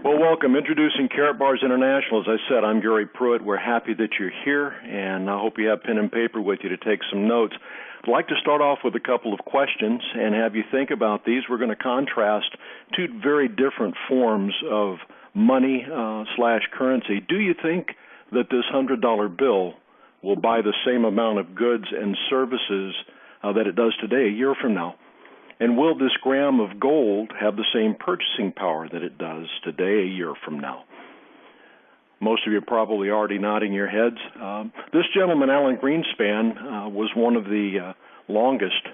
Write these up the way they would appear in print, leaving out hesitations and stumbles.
Well, welcome. Introducing Karatbars International. As I said, I'm Gary Pruitt. We're happy that you're here, and I hope you have pen and paper with you to take some notes. I'd like to start off with a couple of questions and have you think about these. We're going to contrast two very different forms of money slash currency. Do you think that this $100 bill will buy the same amount of goods and services that it does today a year from now? And will this gram of gold have the same purchasing power that it does today a year from now? Most of you are probably already nodding your heads. This gentleman, Alan Greenspan, was one of the longest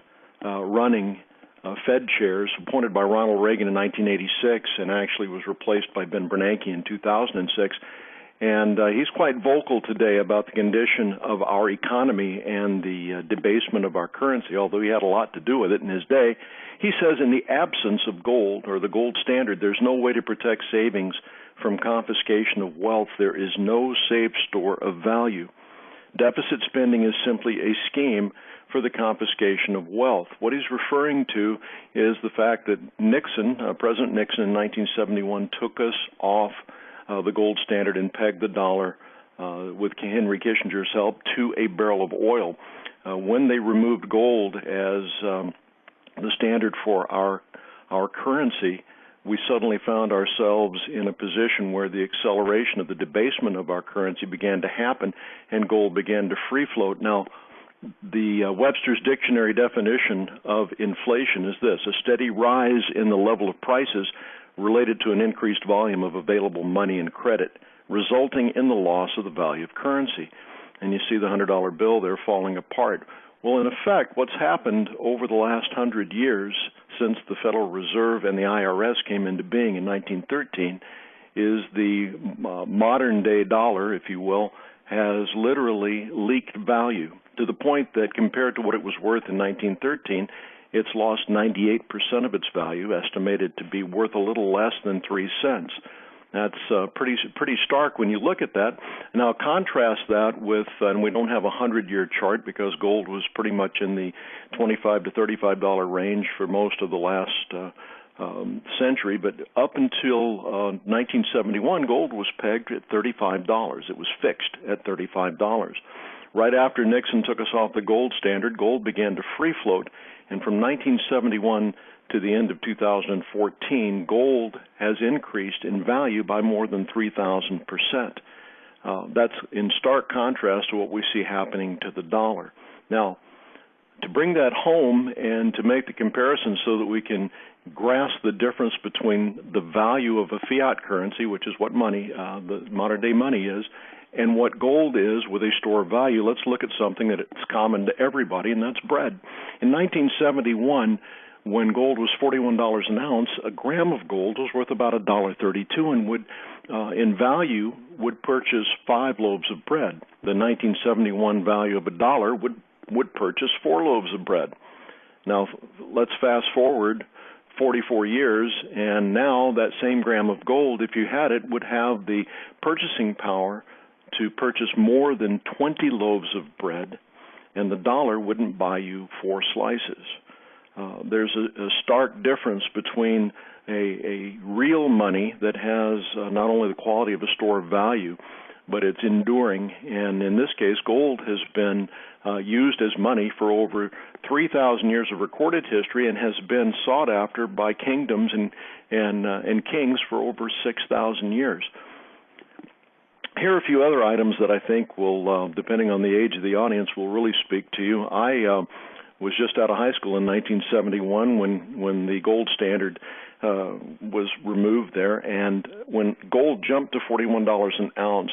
running Fed chairs, appointed by Ronald Reagan in 1986 and actually was replaced by Ben Bernanke in 2006. And he's quite vocal today about the condition of our economy and the debasement of our currency, although he had a lot to do with it in his day. He says in the absence of gold, or the gold standard, there's no way to protect savings from confiscation of wealth. There is no safe store of value. Deficit spending is simply a scheme for the confiscation of wealth. What he's referring to is the fact that Nixon, President Nixon in 1971, took us off the gold standard and pegged the dollar with Henry Kissinger's help to a barrel of oil. When they removed gold as the standard for our currency, we suddenly found ourselves in a position where the acceleration of the debasement of our currency began to happen and gold began to free float. Now, the Webster's Dictionary definition of inflation is this: a steady rise in the level of prices related to an increased volume of available money and credit, resulting in the loss of the value of currency. And you see the $100 bill there falling apart. Well, in effect, what's happened over the last 100 years since the Federal Reserve and the IRS came into being in 1913 is the modern-day dollar, if you will, has literally leaked value to the point that compared to what it was worth in 1913, it's lost 98% of its value, estimated to be worth a little less than 3 cents. That's pretty stark when you look at that. Now contrast that with, and we don't have a 100-year chart because gold was pretty much in the $25 to $35 range for most of the last century, but up until 1971, gold was pegged at $35. It was fixed at $35. Right after Nixon took us off the gold standard, gold began to free float, and from 1971 to the end of 2014, gold has increased in value by more than 3,000%. That's in stark contrast to what we see happening to the dollar. Now, to bring that home and to make the comparison so that we can grasp the difference between the value of a fiat currency, which is what money, the modern-day money is, and what gold is with a store of value, let's look at something that is common to everybody, and that's bread. In 1971, when gold was $41 an ounce, a gram of gold was worth about $1.32 and would, in value, would purchase 5 loaves of bread. The 1971 value of $1 would purchase 4 loaves of bread. Now, let's fast forward 44 years, and now that same gram of gold, if you had it, would have the purchasing power to purchase more than 20 loaves of bread, and the dollar wouldn't buy you 4 slices. There's a stark difference between a real money that has not only the quality of a store of value, but it's enduring. And in this case, gold has been used as money for over 3,000 years of recorded history and has been sought after by kingdoms and kings for over 6,000 years. Here are a few other items that I think will, depending on the age of the audience, will really speak to you. I was just out of high school in 1971 when the gold standard was removed there, and when gold jumped to $41 an ounce,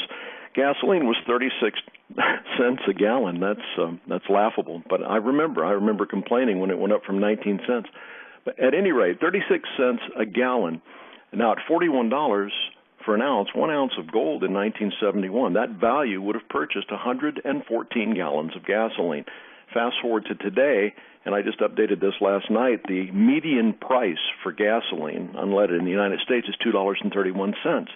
gasoline was 36 cents a gallon. That's laughable. But I remember complaining when it went up from 19 cents. But at any rate, 36 cents a gallon. Now at $41 for an ounce, 1 ounce of gold in 1971, that value would have purchased 114 gallons of gasoline. Fast forward to today, and I just updated this last night, the median price for gasoline, unleaded in the United States, is $2.31.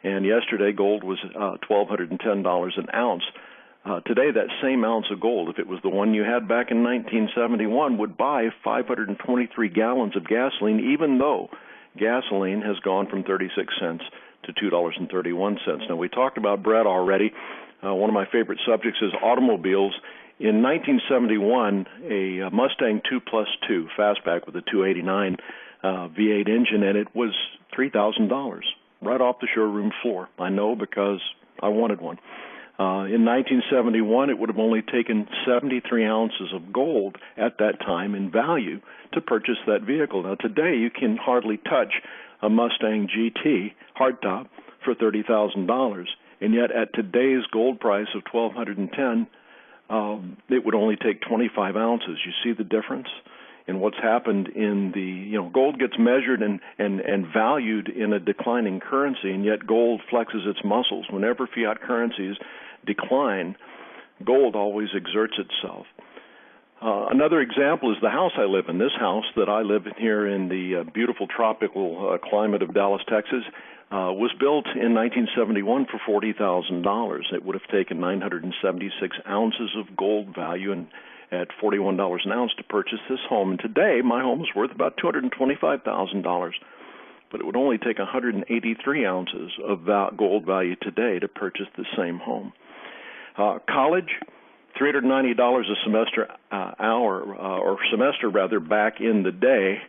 And yesterday, gold was $1,210 an ounce. Today, that same ounce of gold, if it was the one you had back in 1971, would buy 523 gallons of gasoline, even though gasoline has gone from 36 cents to $2.31. Now, we talked about bread already. One of my favorite subjects is automobiles. In 1971, a Mustang 2+2 fastback with a 289 V8 engine, and it was $3,000 right off the showroom floor. I know because I wanted one. In 1971, it would have only taken 73 ounces of gold at that time in value to purchase that vehicle. Now, today, you can hardly touch a Mustang GT hardtop for $30,000, and yet at today's gold price of $1,210, it would only take 25 ounces. You see the difference in what's happened in the, gold gets measured and valued in a declining currency, and yet gold flexes its muscles. Whenever fiat currencies decline, gold always exerts itself. Another example is the house I live in. This house that I live in here in the beautiful tropical climate of Dallas, Texas, was built in 1971 for $40,000. It would have taken 976 ounces of gold value and at $41 an ounce to purchase this home. And today, my home is worth about $225,000, but it would only take 183 ounces of gold value today to purchase the same home. College, $390 a semester back in the day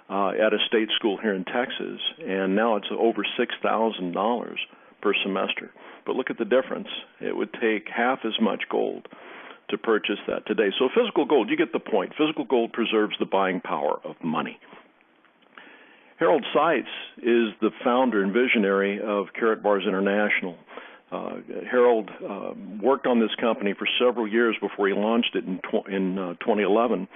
at a state school here in Texas, and now it's over $6,000 per semester. But look at the difference. It would take half as much gold to purchase that today. So physical gold, you get the point. Physical gold preserves the buying power of money. Harold Seitz is the founder and visionary of Karatbars International. Harold worked on this company for several years before he launched it in 2011,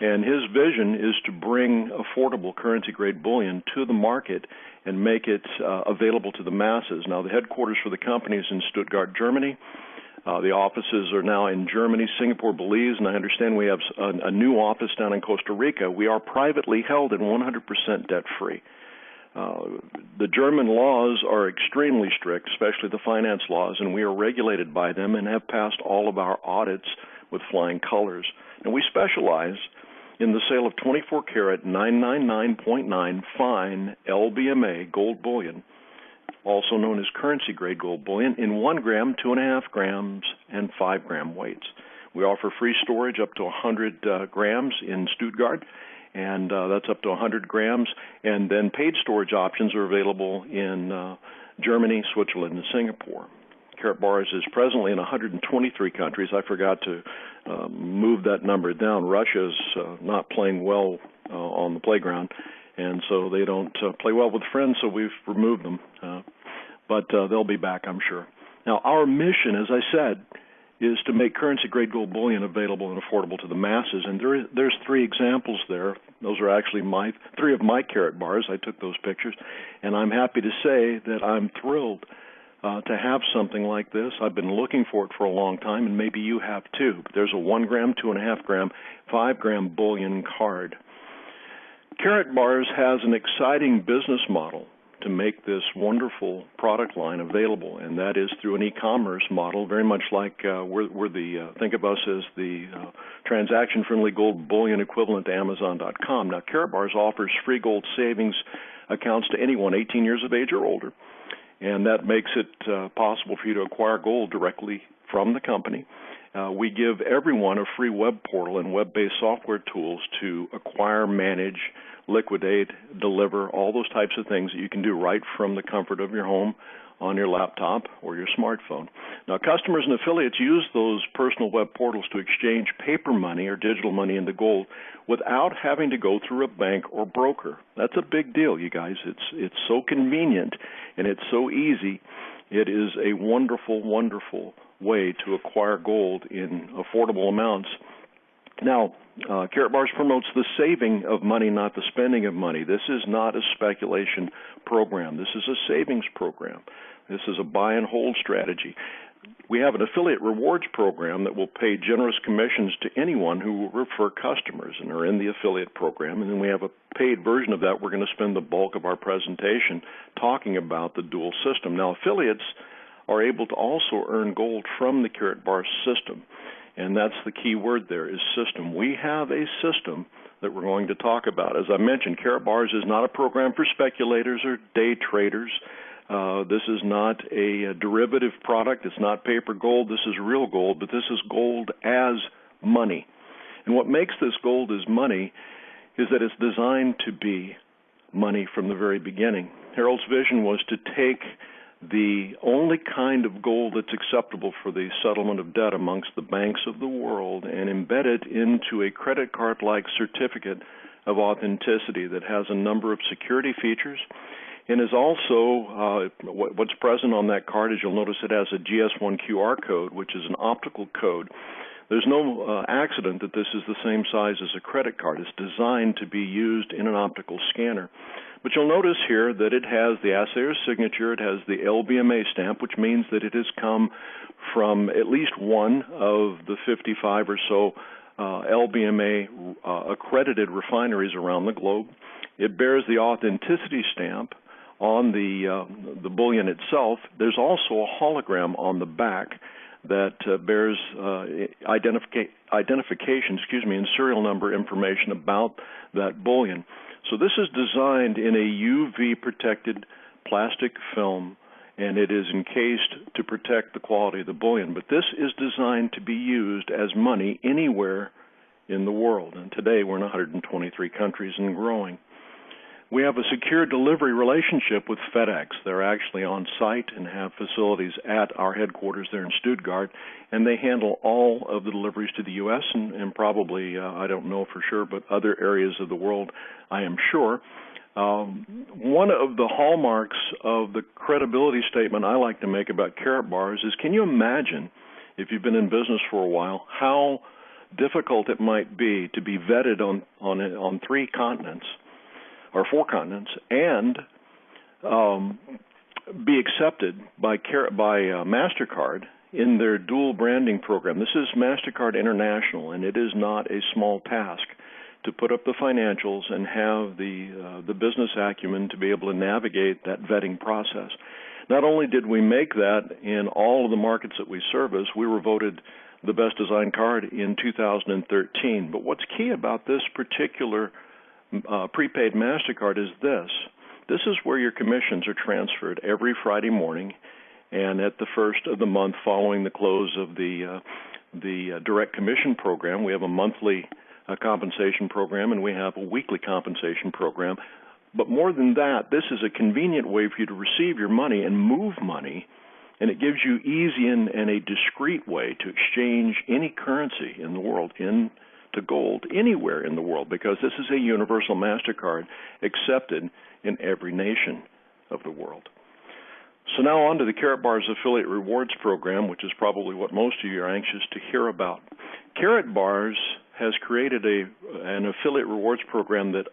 and his vision is to bring affordable currency-grade bullion to the market and make it available to the masses. Now, the headquarters for the company is in Stuttgart, Germany. The offices are now in Germany, Singapore, Belize, and I understand we have a new office down in Costa Rica. We are privately held and 100% debt-free. The German laws are extremely strict, especially the finance laws, and we are regulated by them and have passed all of our audits with flying colors. And we specialize in the sale of 24-karat 999.9 fine LBMA gold bullion, also known as currency-grade gold bullion, in 1 gram, 2.5 grams, and 5-gram weights. We offer free storage up to 100 grams in Stuttgart, and that's up to 100 grams, and then paid storage options are available in Germany, Switzerland, and Singapore. Karatbars is presently in 123 countries. I forgot to move that number down. Russia's not playing well on the playground, and so they don't play well with friends, so we've removed them. But they'll be back, I'm sure. Now, our mission, as I said, is to make currency-grade gold bullion available and affordable to the masses, and there's 3 examples there. Those are actually 3 of my Karatbars. I took those pictures, and I'm happy to say that I'm thrilled to have something like this. I've been looking for it for a long time, and maybe you have too. But there's a 1 gram, 2.5 gram, 5-gram bullion card. Karatbars has an exciting business model to make this wonderful product line available, and that is through an e-commerce model, very much like think of us as the transaction-friendly gold bullion equivalent to Amazon.com. Now, Karatbars offers free gold savings accounts to anyone 18 years of age or older, and that makes it possible for you to acquire gold directly from the company. We give everyone a free web portal and web-based software tools to acquire, manage, liquidate, deliver, all those types of things that you can do right from the comfort of your home on your laptop or your smartphone. Now, customers and affiliates use those personal web portals to exchange paper money or digital money into gold without having to go through a bank or broker. That's a big deal, you guys. It's so convenient and it's so easy. It is a wonderful, wonderful way to acquire gold in affordable amounts. Now, Karatbars promotes the saving of money, not the spending of money. This is not a speculation program. This is a savings program. This is a buy and hold strategy. We have an affiliate rewards program that will pay generous commissions to anyone who will refer customers and are in the affiliate program. And then we have a paid version of that. We're going to spend the bulk of our presentation talking about the dual system. Now, affiliates are able to also earn gold from the Karatbars system. And that's the key word there, is system. We have a system that we're going to talk about. As I mentioned, Karatbars is not a program for speculators or day traders. This is not a derivative product. It's not paper gold. This is real gold, but this is gold as money. And what makes this gold as money is that it's designed to be money from the very beginning. Harold's vision was to take the only kind of gold that's acceptable for the settlement of debt amongst the banks of the world and embed it into a credit card-like certificate of authenticity that has a number of security features and is also, what's present on that card is you'll notice it has a GS1 QR code, which is an optical code. There's no accident that this is the same size as a credit card. It's designed to be used in an optical scanner. But you'll notice here that it has the assayer's signature, it has the LBMA stamp, which means that it has come from at least one of the 55 or so LBMA accredited refineries around the globe. It bears the authenticity stamp on the bullion itself. There's also a hologram on the back that bears identification, and serial number information about that bullion. So this is designed in a UV-protected plastic film, and it is encased to protect the quality of the bullion. But this is designed to be used as money anywhere in the world. And today we're in 123 countries and growing. We have a secure delivery relationship with FedEx. They're actually on site and have facilities at our headquarters there in Stuttgart, and they handle all of the deliveries to the U.S. and probably, I don't know for sure, but other areas of the world, I am sure. One of the hallmarks of the credibility statement I like to make about Karatbars is, can you imagine, if you've been in business for a while, how difficult it might be to be vetted on 3 continents, or 4 continents, and be accepted by MasterCard in their dual branding program. This is MasterCard International, and it is not a small task to put up the financials and have the business acumen to be able to navigate that vetting process. Not only did we make that in all of the markets that we service, we were voted the best designed card in 2013. But what's key about this particular prepaid MasterCard is this. This is where your commissions are transferred every Friday morning and at the first of the month following the close of the direct commission program. We have a monthly compensation program and we have a weekly compensation program. But more than that, this is a convenient way for you to receive your money and move money, and it gives you easy and a discreet way to exchange any currency in the world into gold anywhere in the world, because this is a universal MasterCard accepted in every nation of the world. So now on to the Karatbars Affiliate Rewards Program, which is probably what most of you are anxious to hear about. Karatbars has created an affiliate rewards program that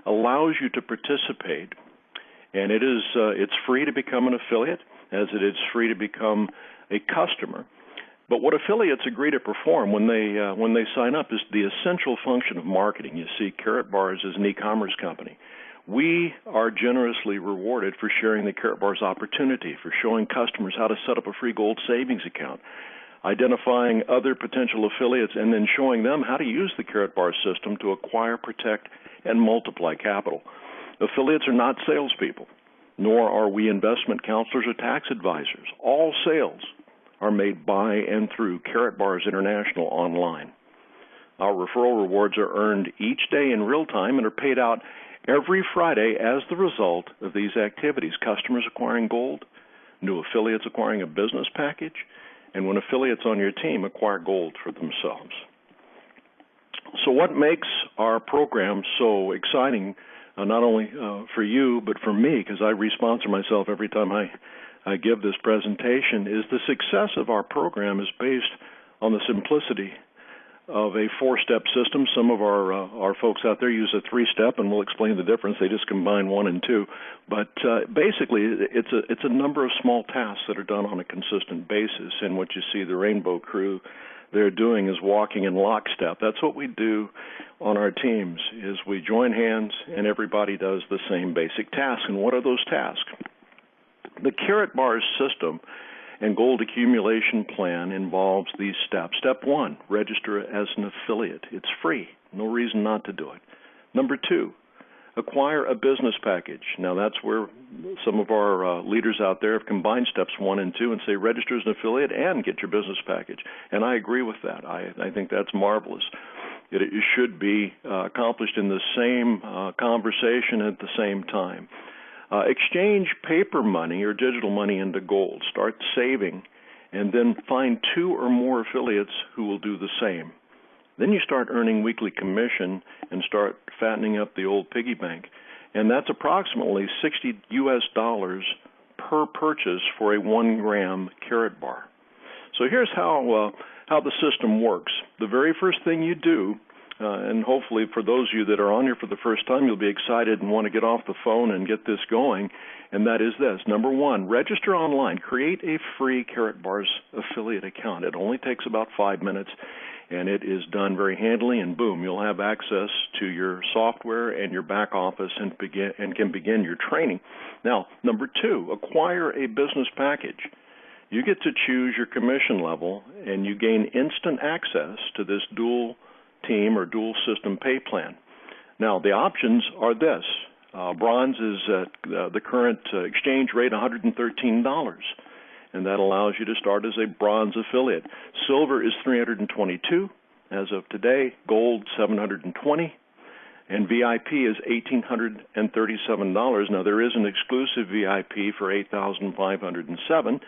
allows you to participate, and it's free to become an affiliate, as it is free to become a customer. But what affiliates agree to perform when they sign up is the essential function of marketing. You see, Karatbars is an e-commerce company. We are generously rewarded for sharing the Karatbars opportunity, for showing customers how to set up a free gold savings account, identifying other potential affiliates, and then showing them how to use the Karatbars system to acquire, protect, and multiply capital. Affiliates are not salespeople, nor are we investment counselors or tax advisors. All sales are made by and through Karatbars International online. Our referral rewards are earned each day in real time and are paid out every Friday as the result of these activities. Customers acquiring gold, new affiliates acquiring a business package, and when affiliates on your team acquire gold for themselves. So what makes our program so exciting, not only for you, but for me, because I re-sponsor myself every time I give this presentation, is the success of our program is based on the simplicity of a 4-step system. Some of our folks out there use a 3-step, and we'll explain the difference. They just combine 1 and 2. But basically, it's a number of small tasks that are done on a consistent basis. And what you see the Rainbow Crew they're doing is walking in lockstep. That's what we do on our teams, is we join hands and everybody does the same basic task. And what are those tasks? The Karatbars system and gold accumulation plan involves these steps. Step 1, register as an affiliate. It's free. No reason not to do it. Number 2, acquire a business package. Now, that's where some of our leaders out there have combined steps 1 and 2 and say register as an affiliate and get your business package. And I agree with that. I think that's marvelous. It should be accomplished in the same conversation at the same time. Exchange paper money or digital money into gold. Start saving, and then find 2 or more affiliates who will do the same. Then you start earning weekly commission and start fattening up the old piggy bank. And that's approximately $60 US per purchase for a 1-gram Karatbar. So here's how the system works. The very first thing you do, and hopefully for those of you that are on here for the first time, you'll be excited and want to get off the phone and get this going, and that is this. Number 1, register online. Create a free Karatbars affiliate account. It only takes about 5 minutes, and it is done very handily, and boom, you'll have access to your software and your back office and can begin your training. Now, number 2, acquire a business package. You get to choose your commission level, and you gain instant access to this dual team or dual system pay plan. Now, the options are this. Bronze is at the current exchange rate $113, and that allows you to start as a bronze affiliate. Silver is $322 as of today, gold $720, and VIP is $1,837. Now, there is an exclusive VIP for $8,507,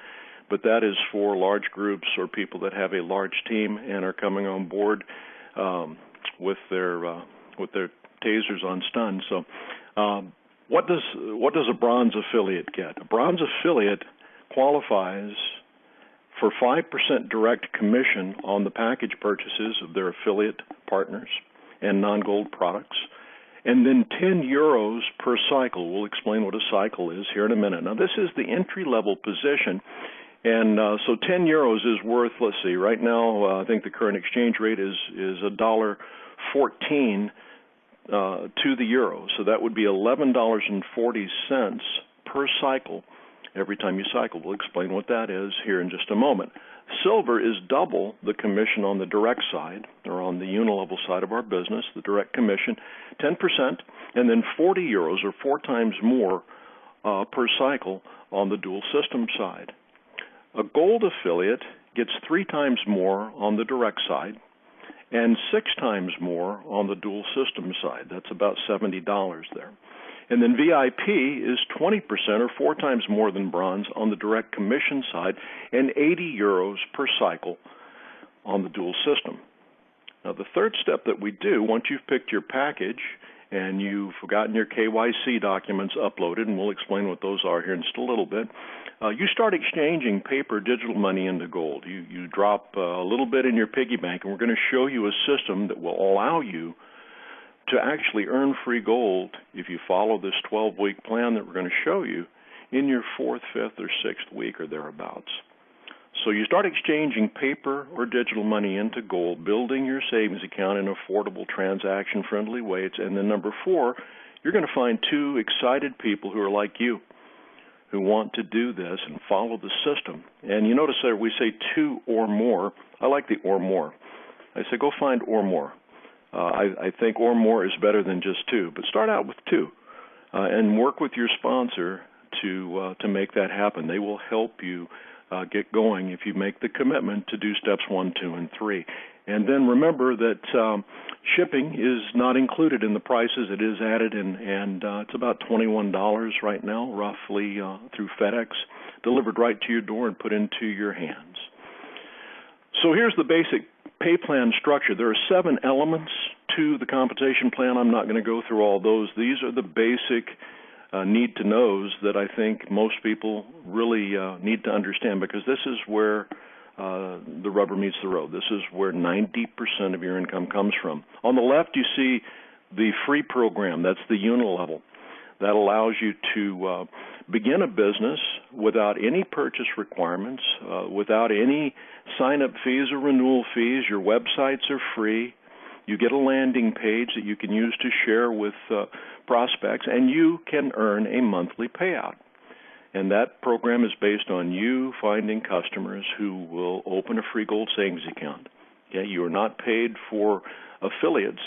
but that is for large groups or people that have a large team and are coming on board with their tasers on stun. So, what does a bronze affiliate get? A bronze affiliate qualifies for 5% direct commission on the package purchases of their affiliate partners and non-gold products, and then 10 euros per cycle. We'll explain what a cycle is here in a minute. Now, this is the entry-level position, and so 10 euros is worth, let's see, right now I think the current exchange rate is $1.14 to the euro, so that would be $11.40 per cycle every time you cycle. We'll explain what that is here in just a moment. Silver is double the commission on the direct side, or on the unilevel side of our business, the direct commission, 10%, and then 40 euros or 4 times more per cycle on the dual system side. A gold affiliate gets 3 times more on the direct side and 6 times more on the dual system side. That's about $70 there. And then VIP is 20% or 4 times more than bronze on the direct commission side and 80 euros per cycle on the dual system. Now, the third step that we do, once you've picked your package and you've gotten your KYC documents uploaded, and we'll explain what those are here in just a little bit, you start exchanging paper digital money into gold. You drop a little bit in your piggy bank, and we're going to show you a system that will allow you to actually earn free gold if you follow this 12-week plan that we're going to show you in your 4th, 5th, or 6th week or thereabouts. So you start exchanging paper or digital money into gold, building your savings account in affordable, transaction-friendly ways, and then number 4, you're going to find 2 excited people who are like you, who want to do this and follow the system. And you notice there we say 2 or more. I like the or more. I say go find or more. I think or more is better than just 2, but start out with 2 and work with your sponsor to make that happen. They will help you get going if you make the commitment to do steps 1, 2, and 3. And then remember that shipping is not included in the prices. It is added, and it's about $21 right now, roughly, through FedEx, delivered right to your door and put into your hands. So here's the basic pay plan structure. There are 7 elements to the compensation plan. I'm not going to go through all those. These are the basic need-to-knows that I think most people really need to understand, because this is where the rubber meets the road. This is where 90% of your income comes from. On the left, you see the free program. That's the unilevel. That allows you to begin a business without any purchase requirements, without any sign-up fees or renewal fees. Your websites are free. You get a landing page that you can use to share with prospects, and you can earn a monthly payout. And that program is based on you finding customers who will open a free gold savings account. Okay? You are not paid for affiliates.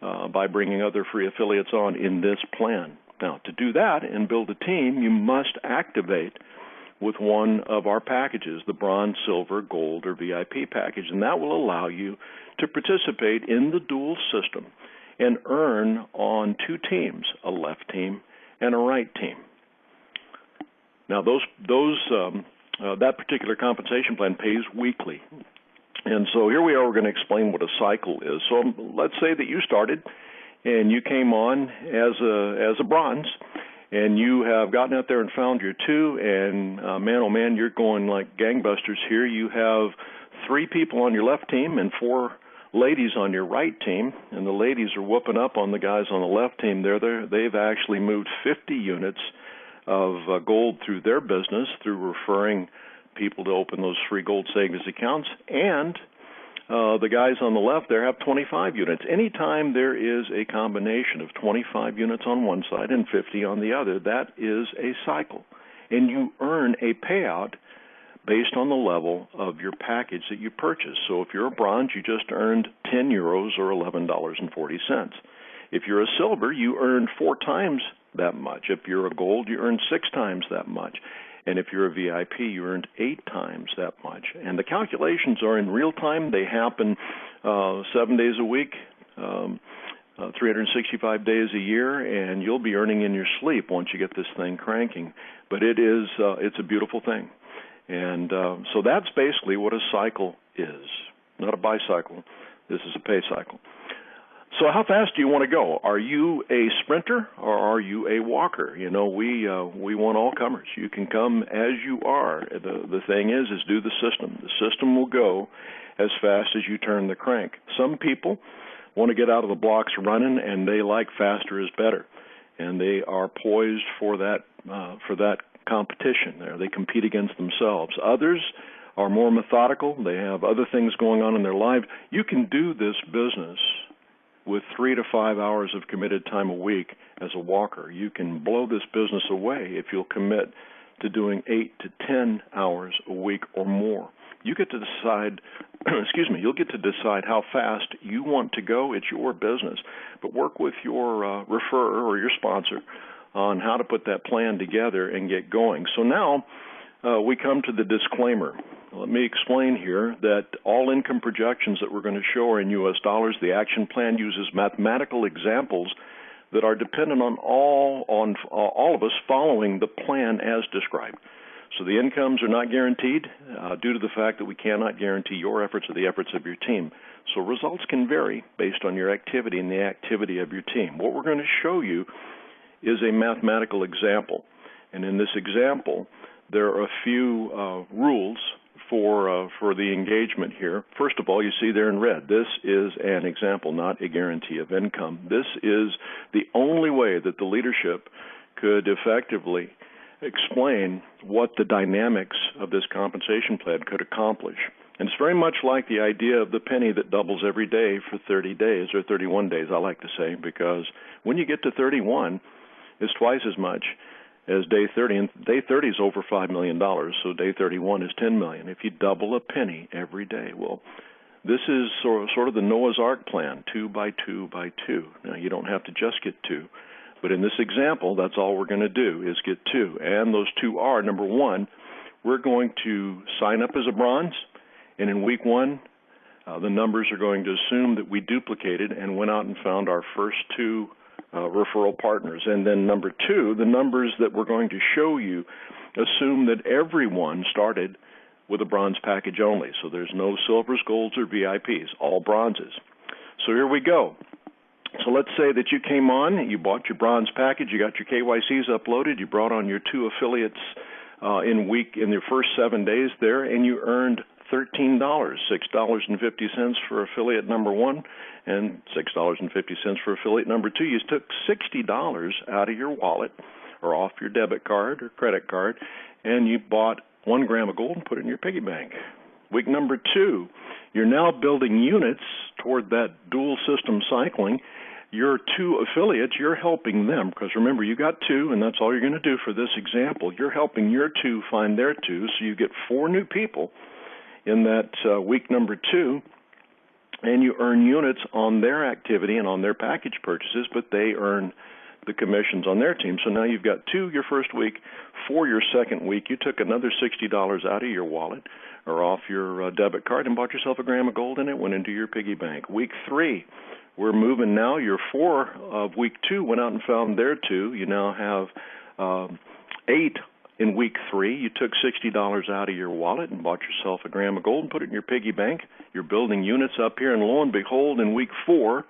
by bringing other free affiliates on in this plan. Now, to do that and build a team, you must activate with one of our packages, the bronze, silver, gold, or VIP package, and that will allow you to participate in the dual system and earn on two teams, a left team and a right team. Now, that particular compensation plan pays weekly. And so here we are, we're going to explain what a cycle is. So let's say that you started and you came on as a bronze, and you have gotten out there and found your two, and man, oh man, you're going like gangbusters here. You have 3 people on your left team and 4 ladies on your right team, and the ladies are whooping up on the guys on the left team. They've actually moved 50 units of gold through their business through referring people to open those free gold savings accounts, and the guys on the left there have 25 units. Anytime there is a combination of 25 units on one side and 50 on the other, that is a cycle. And you earn a payout based on the level of your package that you purchase. So if you're a bronze, you just earned 10 euros or $11.40. If you're a silver, you earn 4 times that much. If you're a gold, you earn 6 times that much. And if you're a VIP, you earned 8 times that much. And the calculations are in real time. They happen 7 days a week, 365 days a year, and you'll be earning in your sleep once you get this thing cranking. But it's a beautiful thing. And so that's basically what a cycle is. Not a bicycle. This is a pay cycle. So how fast do you want to go? Are you a sprinter or are you a walker? You know, we want all comers. You can come as you are. The thing is do the system. The system will go as fast as you turn the crank. Some people want to get out of the blocks running, and they like faster is better, and they are poised for that competition. They compete against themselves. Others are more methodical. They have other things going on in their life. You can do this business with 3 to 5 hours of committed time a week as a walker. You can blow this business away if you'll commit to doing 8 to 10 hours a week or more. You get to decide, you'll get to decide how fast you want to go. It's your business. But work with your referrer or your sponsor on how to put that plan together and get going. So now we come to the disclaimer. Let me explain here that all income projections that we're going to show are in U.S. dollars. The action plan uses mathematical examples that are dependent on all of us following the plan as described. So the incomes are not guaranteed due to the fact that we cannot guarantee your efforts or the efforts of your team. So results can vary based on your activity and the activity of your team. What we're going to show you is a mathematical example. And in this example, there are a few rules for the engagement here. First of all, you see there in red, this is an example, not a guarantee of income. This is the only way that the leadership could effectively explain what the dynamics of this compensation plan could accomplish. And it's very much like the idea of the penny that doubles every day for 30 days, or 31 days, I like to say, because when you get to 31, it's twice as much as day 30, and day 30 is over $5 million, so day 31 is $10 million. If you double a penny every day, well, this is sort of the Noah's Ark plan, 2 by 2 by 2. Now, you don't have to just get 2, but in this example, that's all we're going to do is get 2, and those 2 are, number 1, we're going to sign up as a bronze, and in week 1, the numbers are going to assume that we duplicated and went out and found our first 2 referral partners. And then number 2, the numbers that we're going to show you assume that everyone started with a bronze package only. So there's no silvers, golds, or VIPs, all bronzes. So here we go. So let's say that you came on, you bought your bronze package, you got your KYCs uploaded, you brought on your 2 affiliates in your first 7 days there, and you earned $13, $6.50 for affiliate number 1 and $6.50 for affiliate number 2. You took $60 out of your wallet or off your debit card or credit card, and you bought 1 gram of gold and put it in your piggy bank. Week number 2, you're now building units toward that dual system cycling. Your 2 affiliates, you're helping them, because remember, you got 2, and that's all you're going to do for this example. You're helping your 2 find their 2, so you get 4 new people in that week number 2, and you earn units on their activity and on their package purchases, but they earn the commissions on their team. So now you've got 2 your first week, 4 your second week. You took another $60 out of your wallet or off your debit card and bought yourself a gram of gold, and it went into your piggy bank. Week 3, we're moving now. Your 4 of week 2 went out and found their 2. You now have 8 in week 3. You took $60 out of your wallet and bought yourself a gram of gold and put it in your piggy bank. You're building units up here, and lo and behold, in week 4,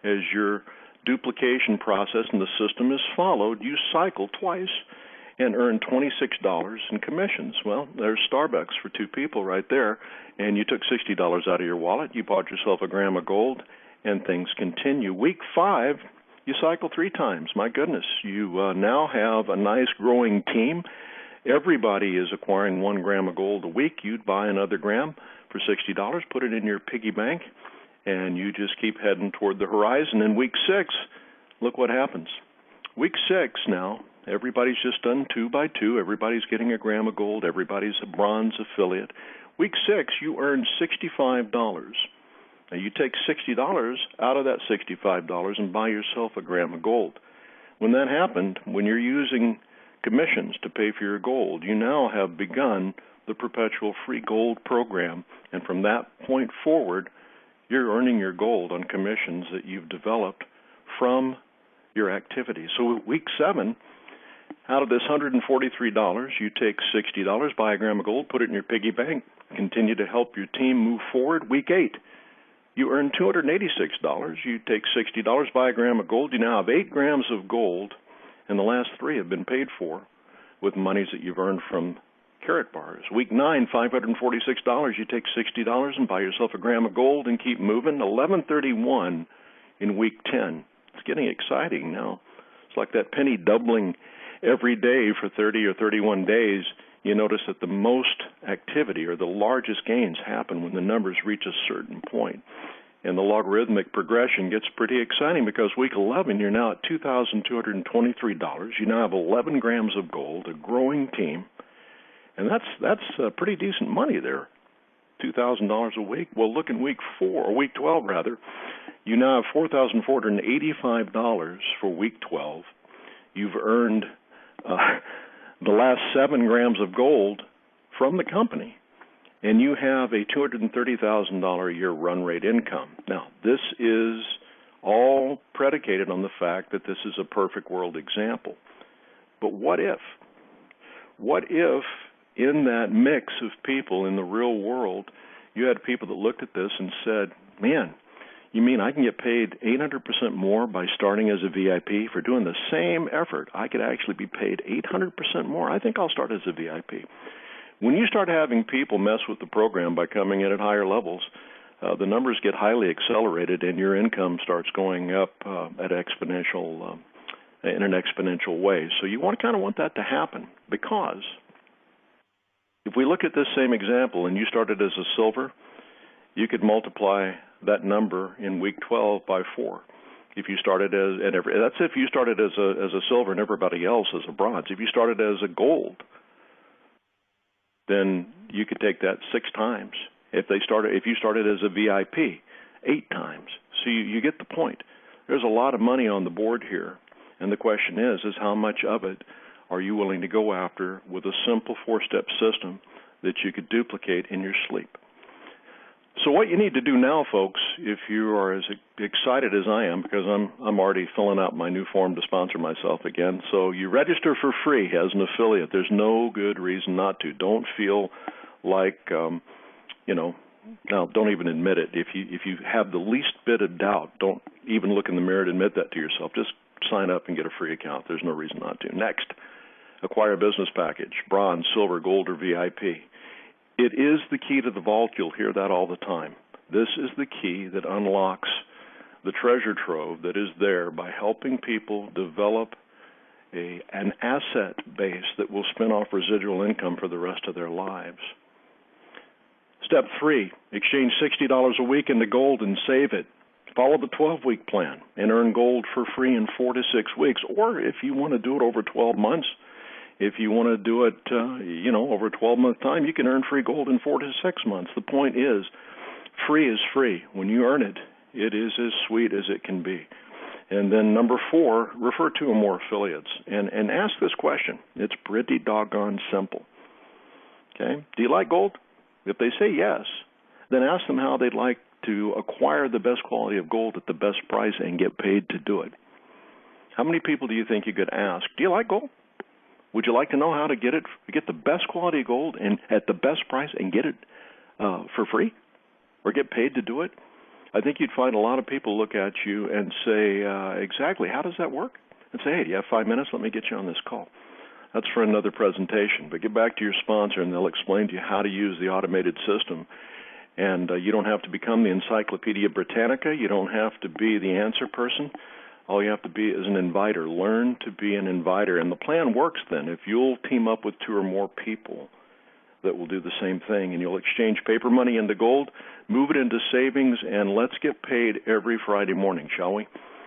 as your duplication process in the system is followed, you cycle twice and earn $26 in commissions. Well, there's Starbucks for 2 people right there, and you took $60 out of your wallet, you bought yourself a gram of gold, and things continue. Week 5, you cycle 3 times. My goodness, you now have a nice growing team. Everybody is acquiring 1 gram of gold a week. You'd buy another gram for $60, put it in your piggy bank, and you just keep heading toward the horizon. In week 6, look what happens. Week 6 now, everybody's just done 2 by 2. Everybody's getting a gram of gold. Everybody's a bronze affiliate. Week 6, you earn $65. Now, you take $60 out of that $65 and buy yourself a gram of gold. When that happened, when you're using commissions to pay for your gold, you now have begun the perpetual free gold program, and from that point forward, you're earning your gold on commissions that you've developed from your activity. So week 7, out of this $143, you take $60, buy a gram of gold, put it in your piggy bank, continue to help your team move forward. Week 8, you earn $286. You take $60, buy a gram of gold. You now have 8 grams of gold, and the last 3 have been paid for with monies that you've earned from Karatbars. Week 9, $546. You take $60 and buy yourself a gram of gold and keep moving. $1131 in week 10. It's getting exciting now. It's like that penny doubling every day for 30 or 31 days. You notice that the most activity or the largest gains happen when the numbers reach a certain point. And the logarithmic progression gets pretty exciting because week 11, you're now at $2,223. You now have 11 grams of gold, a growing team. And that's pretty decent money there, $2,000 a week. Well, look in week 4, or week 12 rather, you now have $4,485 for week 12. You've earned the last 7 grams of gold from the company, and you have a $230,000 a year run rate income. Now, this is all predicated on the fact that this is a perfect world example. But what if? What if in that mix of people in the real world, you had people that looked at this and said, man, you mean I can get paid 800% more by starting as a VIP for doing the same effort? I could actually be paid 800% more. I think I'll start as a VIP. When you start having people mess with the program by coming in at higher levels, the numbers get highly accelerated and your income starts going up at exponential in an exponential way. So you kind of want that to happen, because if we look at this same example and you started as a silver, you could multiply that number in week 12 by 4. If you started that's if you started as a silver and everybody else as a bronze. If you started as a gold, then you could take that 6 times. If you started as a VIP, 8 times. So you get the point. There's a lot of money on the board here, and the question is how much of it are you willing to go after with a simple 4-step system that you could duplicate in your sleep? So what you need to do now, folks, if you are as excited as I am, because I'm already filling out my new form to sponsor myself again. So you register for free as an affiliate. There's no good reason not to. Don't feel like, now don't even admit it. If you have the least bit of doubt, don't even look in the mirror and admit that to yourself. Just sign up and get a free account. There's no reason not to. Next, acquire a business package, bronze, silver, gold, or VIP. It is the key to the vault. You'll hear that all the time. This is the key that unlocks the treasure trove that is there by helping people develop an asset base that will spin off residual income for the rest of their lives. Step 3, exchange $60 a week into gold and save it. Follow the 12-week plan and earn gold for free in 4 to 6 weeks. Or if you want to do it over 12 months, if you want to do it, over a 12-month time, you can earn free gold in 4 to 6 months. The point is, Free is free. When you earn it, it is as sweet as it can be. And then number 4, refer 2 or more affiliates and ask this question. It's pretty doggone simple. Okay? Do you like gold? If they say yes, then ask them how they'd like to acquire the best quality of gold at the best price and get paid to do it. How many people do you think you could ask, do you like gold? Would you like to know how to get the best quality of gold and at the best price and get it for free or get paid to do it? I think you'd find a lot of people look at you and say, exactly, how does that work? And say, hey, do you have 5 minutes? Let me get you on this call. That's for another presentation. But get back to your sponsor, and they'll explain to you how to use the automated system. And you don't have to become the Encyclopedia Britannica. You don't have to be the answer person. All you have to be is an inviter. Learn to be an inviter. And the plan works then. If you'll team up with 2 or more people that will do the same thing, and you'll exchange paper money into gold, move it into savings, and let's get paid every Friday morning, shall we?